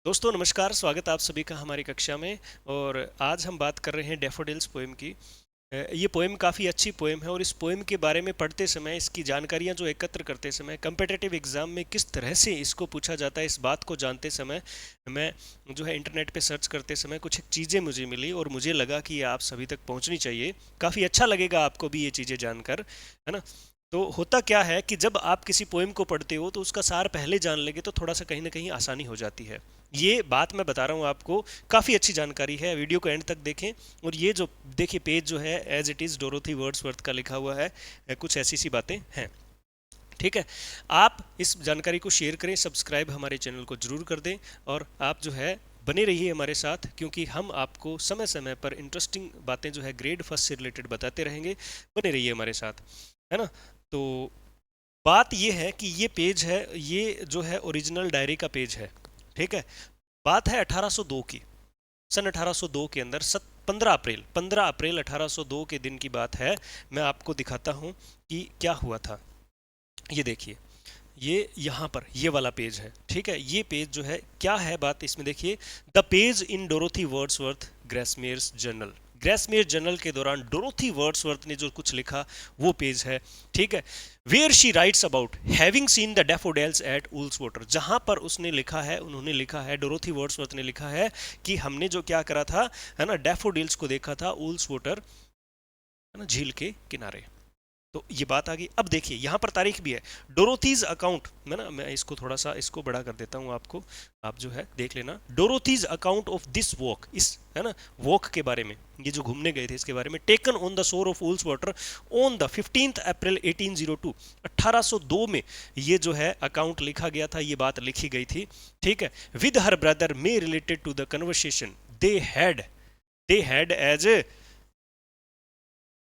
दोस्तों नमस्कार, स्वागत आप सभी का हमारी कक्षा में। और आज हम बात कर रहे हैं डैफोडिल्स पोएम की। ये पोएम काफ़ी अच्छी पोएम है और इस पोएम के बारे में पढ़ते समय, इसकी जानकारियाँ जो एकत्र करते समय, कम्पिटिटिव एग्ज़ाम में किस तरह से इसको पूछा जाता है, इस बात को जानते समय मैं जो है इंटरनेट पे सर्च करते समय कुछ चीज़ें मुझे मिली और मुझे लगा कि ये आप सभी तक पहुँचनी चाहिए। काफ़ी अच्छा लगेगा आपको भी ये चीज़ें जानकर, है ना। तो होता क्या है कि जब आप किसी पोएम को पढ़ते हो तो उसका सार पहले जान लेंगे तो थोड़ा सा कहीं ना कहीं आसानी हो जाती है। ये बात मैं बता रहा हूँ आपको, काफ़ी अच्छी जानकारी है, वीडियो को एंड तक देखें। और ये जो देखिए पेज जो है as it is Dorothy Wordsworth का लिखा हुआ है, कुछ ऐसी सी बातें हैं। ठीक है, आप इस जानकारी को शेयर करें, सब्सक्राइब हमारे चैनल को जरूर कर दें और आप जो है बने रहिए हमारे साथ, क्योंकि हम आपको समय समय पर इंटरेस्टिंग बातें जो है ग्रेड फर्स्ट से रिलेटेड बताते रहेंगे। बने रहिए हमारे साथ, है ना। तो बात ये है कि ये पेज है, ये जो है ओरिजिनल डायरी का पेज है। ठीक है, बात है 1802 की। सन 1802 के अंदर 15 अप्रैल 1802 के दिन की बात है। मैं आपको दिखाता हूँ कि क्या हुआ था। ये देखिए, ये यहाँ पर ये वाला पेज है। ठीक है, ये पेज जो है क्या है बात, इसमें देखिए, the page in Dorothy Wordsworth Grasmere's journal. Grasmere journal के दौरान डोरोथी वर्ड्सवर्थ ने जो कुछ लिखा वो पेज है। ठीक है, where she writes about having seen the daffodils at Ullswater. जहां पर उसने लिखा है, उन्होंने लिखा है, डोरोथी वर्ड्सवर्थ ने लिखा है कि हमने जो क्या करा था, है ना, डैफोडिल्स को देखा था उल्सवॉटर, है ना, झील के किनारे। तो ये बात आ गई। अब देखिए यहाँ पर तारीख भी है, डोरोथीज अकाउंट में ना, मैं इसको थोड़ा सा इसको बड़ा कर देता हूँ आपको, आप जो है देख लेना। डोरोथीज अकाउंट ऑफ दिस वॉक, इस, है ना, वॉक के बारे में, ये जो घूमने गए थे इसके बारे में, taken on the shore of Ullswater on the 15 April 1802। 1802 में ये जो है अकाउंट लिखा गया था, ये बात लिखी गई थी। ठीक है, with her brother may related to the conversation they had as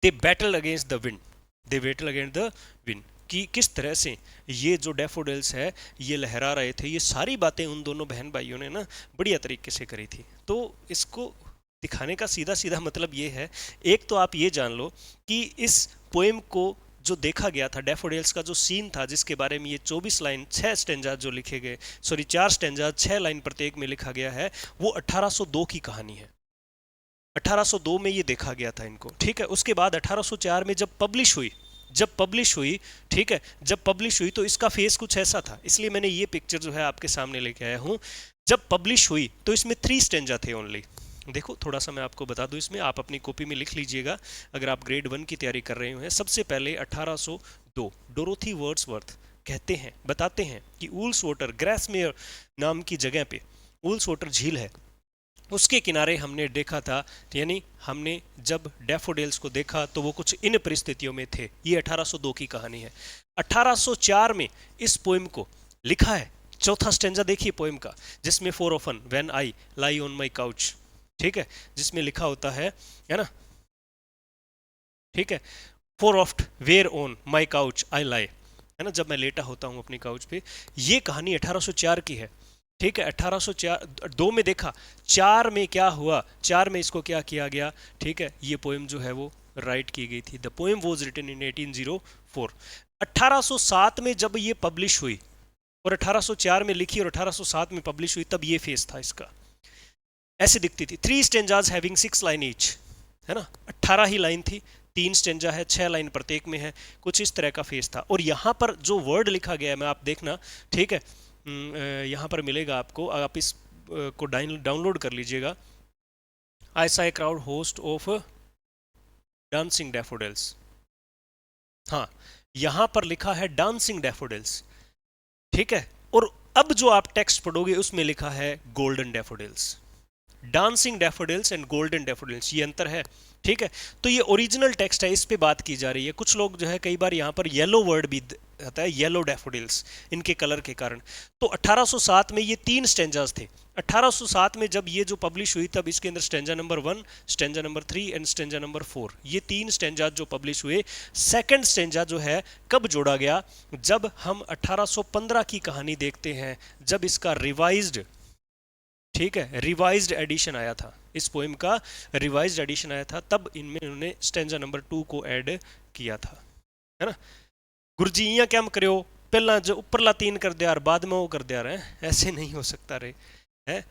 they battle against the wind, they battle against the wind, कि किस तरह से ये जो डैफोडिल्स है ये लहरा रहे थे। ये सारी बातें उन दोनों बहन भाइयों ने ना बढ़िया तरीके से करी थी। तो इसको दिखाने का सीधा सीधा मतलब ये है, एक तो आप ये जान लो कि इस पोएम को जो देखा गया था, डैफोडिल्स का जो सीन था, जिसके बारे में ये 24 लाइन 6 स्टेंजा जो लिखे गए, सॉरी 4 स्टेंजा 6 लाइन प्रत्येक में लिखा गया है, वो 1802 की कहानी है। 1802 में ये देखा गया था इनको। ठीक है, उसके बाद 1804 में जब पब्लिश हुई, ठीक है, जब पब्लिश हुई तो इसका फेस कुछ ऐसा था, इसलिए मैंने ये पिक्चर जो है आपके सामने लेके आया हूँ। जब पब्लिश हुई तो इसमें 3 स्टेंजा थे ओनली। देखो थोड़ा सा मैं आपको बता दूं, इसमें आप अपनी कॉपी में लिख लीजिएगा अगर आप ग्रेड 1 की तैयारी कर रहे हैं। सबसे पहले 1802, डोरोथी वर्ड्सवर्थ कहते हैं, बताते हैं कि उल्स वाटर, ग्रेसमेयर नाम की जगह पे उल्स वाटर झील है, उसके किनारे हमने देखा था, यानी हमने जब डैफोडिल्स को देखा तो वो कुछ इन परिस्थितियों में थे। ये 1802 की कहानी है। 1804 में इस पोएम को लिखा है। चौथा स्टेंजा देखिए पोएम का, जिसमें for often when I lie on my couch, ठीक है, जिसमें लिखा होता है ना, ठीक है, for oft where on my couch I lie, है ना, जब मैं लेटा होता हूं अपनी काउच पे। ये कहानी 1804 की है। ठीक है, 1804 दो में देखा, 4 में क्या हुआ, 4 में इसको क्या किया गया। ठीक है, ये पोएम जो है वो राइट की गई थी। The poem was written in 1804। 1807 में जब ये पब्लिश हुई और 1804 में लिखी और 1807 में पब्लिश हुई, तब ये फेस था इसका, ऐसे दिखती थी। 3 स्टेंजाज हैविंग 6 लाइन ईच, है ना, 18 ही लाइन थी, 3 स्टेंजा है, 6 लाइन प्रत्येक में है, कुछ इस तरह का फेस था। और यहाँ पर जो वर्ड लिखा गया है, मैं आप देखना, ठीक है, यहाँ पर मिलेगा आपको, आप इस को डाउनलोड कर लीजिएगा। आई सा a crowd host of dancing daffodils. हाँ, यहाँ पर लिखा है डांसिंग डैफोडिल्स। ठीक है, और अब जो आप टेक्स्ट पढ़ोगे उसमें लिखा है golden daffodils. Dancing daffodils and golden daffodils, ये अंतर है। ठीक है, तो ये ओरिजिनल टेक्स्ट है, इस पे बात की जा रही है। कुछ लोग जो है कई बार यहाँ पर येलो वर्ड भी आता है, येलो डैफोडिल्स, इनके कलर के कारण। तो 1807 में ये 3 स्टेंजाज थे। 1807 में जब ये जो पब्लिश हुई, तब इसके अंदर stanza number 1, stanza number 3 and stanza number 4, ये 3 स्टेंजाज जो पब्लिश हुए। सेकंड स्टेंजा जो है कब जोड़ा गया, जब हम 1815 की कहानी देखते हैं, जब इसका रिवाइज्ड, ठीक है, रिवाइज्ड एडिशन आया था, इस पोएम का रिवाइज्ड एडिशन आया था, तब इनमें उन्होंने स्टेंजा नंबर 2 को ऐड किया था, है ना। गुरुजी इयां क्या करो, पहला जो ऊपरला 3 कर दिया और बाद में वो कर दिया रहे, ऐसे नहीं हो सकता रे। है।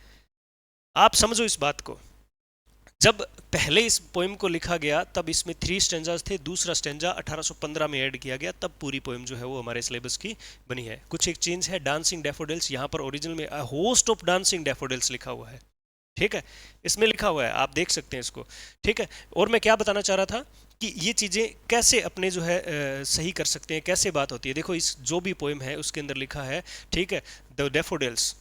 आप समझो इस बात को, जब पहले इस पोएम को लिखा गया तब इसमें 3 स्टेंजास थे, दूसरा स्टेंजा 1815 में ऐड किया गया, तब पूरी पोएम जो है वो हमारे सिलेबस की बनी है। कुछ एक चेंज है, डांसिंग डैफोडिल्स, यहाँ पर ओरिजिनल में a host of dancing daffodils लिखा हुआ है, ठीक है, इसमें लिखा हुआ है, आप देख सकते हैं इसको, ठीक है। और मैं क्या बताना चाह रहा था कि ये चीज़ें कैसे अपने जो है सही कर सकते हैं, कैसे बात होती है। देखो इस जो भी पोएम है उसके अंदर लिखा है, ठीक है, द डैफोडिल्स,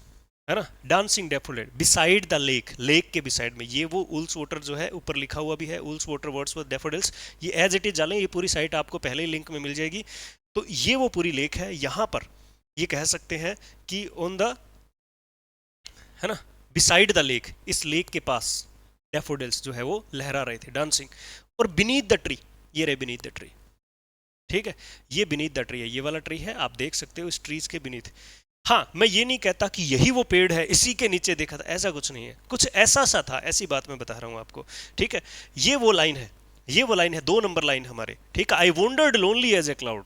है ना, dancing daffodil beside the lake, lake के बिसाइड में, ये वो उल्स वाटर जो है ऊपर लिखा हुआ भी है, उल्स वाटर वर्ड्सवर्थ डैफोडिल्स, ये एज इट इज डालें, ये पूरी साइट आपको पहले ही लिंक में मिल जाएगी। तो ये वो पूरी लेक है, यहाँ पर ये कह सकते हैं कि ऑन द, है ना, बिसाइड द लेक, इस लेक के पास डैफोडिल्स जो है वो लहरा रहे थे, डांसिंग। और बीनीथ द ट्री, ये रहे बीनीथ द ट्री, ठीक है, ये बीनीथ द ट्री है, ये वाला ट्री है, आप देख सकते हो इस ट्रीज के बीनीथ। हाँ, मैं ये नहीं कहता कि यही वो पेड़ है, इसी के नीचे देखा था, ऐसा कुछ नहीं है, कुछ ऐसा सा था, ऐसी बात मैं बता रहा हूँ आपको, ठीक है। ये वो लाइन है, ये वो लाइन है, 2 नंबर लाइन हमारे, ठीक है। I wandered lonely as a cloud,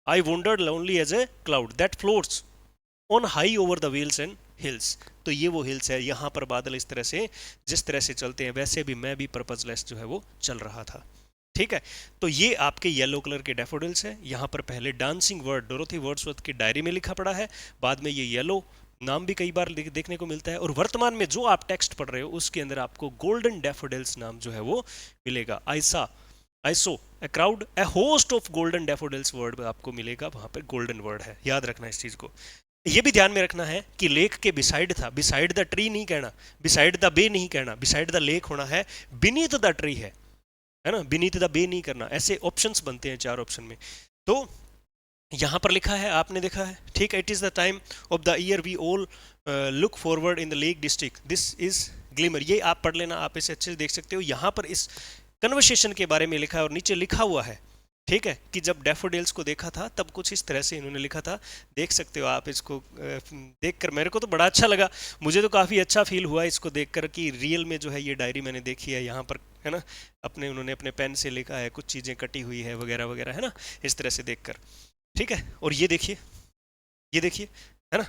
I wandered lonely as a cloud that floats on high over the vales and hills. तो ये वो हिल्स है, यहाँ पर बादल इस तरह से, जिस तरह से चलते हैं वैसे भी मैं भी पर्पजलेस जो है वो चल रहा था, ठीक है। तो ये आपके येलो कलर के डैफोडिल्स है, यहाँ पर पहले डांसिंग वर्ड डोरोथी वर्ड्सवर्थ की डायरी में लिखा पड़ा है, बाद में ये येलो नाम भी कई बार देखने को मिलता है, और वर्तमान में जो आप टेक्स्ट पढ़ रहे हो उसके अंदर आपको गोल्डन डैफोडिल्स नाम जो है वो मिलेगा। I saw a crowd a host of golden daffodils word आपको मिलेगा, वहां पर गोल्डन वर्ड है, याद रखना इस चीज को। ये भी ध्यान में रखना है कि लेक के बिसाइड था, बिसाइड द ट्री नहीं कहना, बिसाइड द बे नहीं कहना, बिसाइड द लेक होना है, बीनीथ द ट्री है ना, बीनीथ द बे नहीं करना, ऐसे ऑप्शंस बनते हैं 4 ऑप्शन में। तो यहाँ पर लिखा है, आपने देखा है, ठीक है, it is the time of the year we all look forward in the lake district, this is glimmer, ये आप पढ़ लेना, आप इसे अच्छे से देख सकते हो। यहाँ पर इस कन्वर्सेशन के बारे में लिखा है और नीचे लिखा हुआ है, ठीक है, कि जब डैफोडिल्स को देखा था तब कुछ इस तरह से इन्होंने लिखा था, देख सकते हो आप इसको, देखकर मेरे को तो बड़ा अच्छा लगा, मुझे तो काफ़ी अच्छा फील हुआ इसको देखकर कि रियल में जो है ये डायरी मैंने देखी है, यहाँ पर, है ना, अपने उन्होंने अपने पेन से लिखा है, कुछ चीज़ें कटी हुई है वगैरह वगैरह, है ना, इस तरह से देखकर, ठीक है। और ये देखिए, ये देखिए, है ना,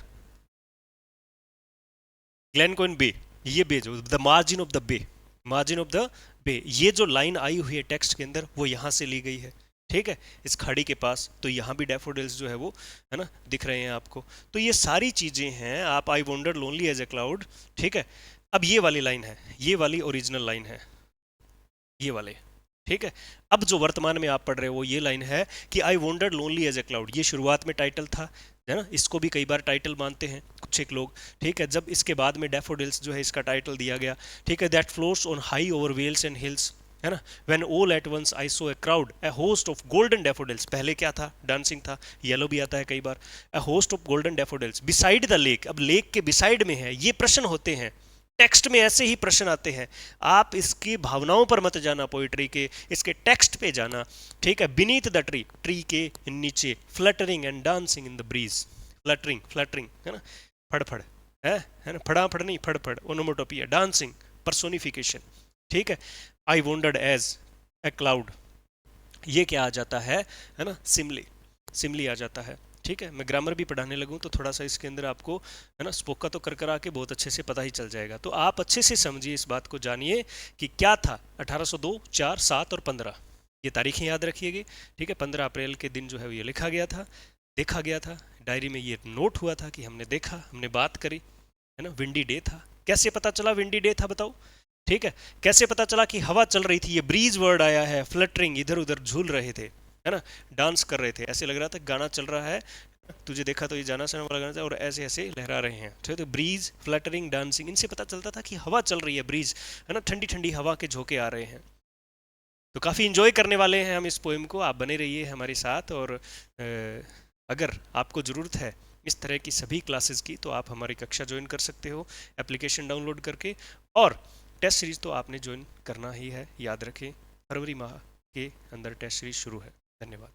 ग्लेनकोइन बे, ये बे जो the margin of the bay, margin of the bay, ये जो लाइन आई हुई है टेक्स्ट के अंदर वो यहाँ से ली गई है, ठीक है, इस खाड़ी के पास, तो यहाँ भी डैफोडिल्स जो है वो, है ना, दिख रहे हैं आपको। तो ये सारी चीज़ें हैं, आप I wander lonely as a cloud, ठीक है। अब ये वाली लाइन है, ये वाली ओरिजिनल लाइन है, ये वाले, ठीक है। अब जो वर्तमान में आप पढ़ रहे हो ये लाइन है कि I wandered lonely as a cloud, ये शुरुआत में टाइटल था, है ना, इसको भी कई बार टाइटल मानते हैं कुछ एक लोग, ठीक है। जब इसके बाद में डैफोडिल्स जो है इसका टाइटल दिया गया, ठीक है, that floats on high over vales and hills, है ना, when all at once I saw a crowd a host of golden daffodils, पहले क्या था, डांसिंग था, येलो भी आता है कई बार, a host of golden daffodils beside the lake, अब लेक के बिसाइड में है, ये प्रश्न होते हैं टेक्स्ट में, ऐसे ही प्रश्न आते हैं, आप इसकी भावनाओं पर मत जाना, पोइट्री के इसके टेक्स्ट पे जाना, ठीक है। बीनीथ द ट्री, ट्री के नीचे, fluttering and dancing in the breeze, fluttering, fluttering, है ना, फड़फड़ है ना, फड़ाफड़ नहीं, फड़फड़, ओनोमोटोपिया, डांसिंग पर्सोनिफिकेशन, ठीक है। I wandered as a cloud, ये क्या आ जाता है ना, सिमली, सिमली आ जाता है, ठीक है। मैं ग्रामर भी पढ़ाने लगूँ तो थोड़ा सा इसके अंदर आपको, है ना, स्पोका तो कर आके बहुत अच्छे से पता ही चल जाएगा। तो आप अच्छे से समझिए इस बात को, जानिए कि क्या था 1802, 4, 7 और 15, ये तारीखें याद रखिएगा, ठीक है। 15 अप्रैल के दिन जो है ये लिखा गया था, देखा गया था डायरी में, ये नोट हुआ था कि हमने देखा, हमने बात करी, है ना, विंडी डे था। कैसे पता चला विंडी डे था, बताओ, ठीक है। कैसे पता चला कि हवा चल रही थी, ये ब्रीज वर्ड आया है, फ्लटरिंग, इधर उधर झूल रहे थे, है ना, डांस कर रहे थे, ऐसे लग रहा था गाना चल रहा है, तुझे देखा तो ये जाना सना वाला गाना था, और ऐसे ऐसे लहरा रहे हैं, तो ब्रीज, फ्लटरिंग, डांसिंग, इनसे पता चलता था कि हवा चल रही है, ब्रीज, है ना, ठंडी ठंडी हवा के झोंके आ रहे हैं। तो काफ़ी इंजॉय करने वाले हैं हम इस पोएम को, आप बने रहिए हमारे साथ। और अगर आपको ज़रूरत है इस तरह की सभी क्लासेस की तो आप हमारी कक्षा ज्वाइन कर सकते हो एप्लीकेशन डाउनलोड करके, और टेस्ट सीरीज़ तो आपने ज्वाइन करना ही है, याद रखें, फरवरी माह के अंदर टेस्ट सीरीज शुरू है। धन्यवाद।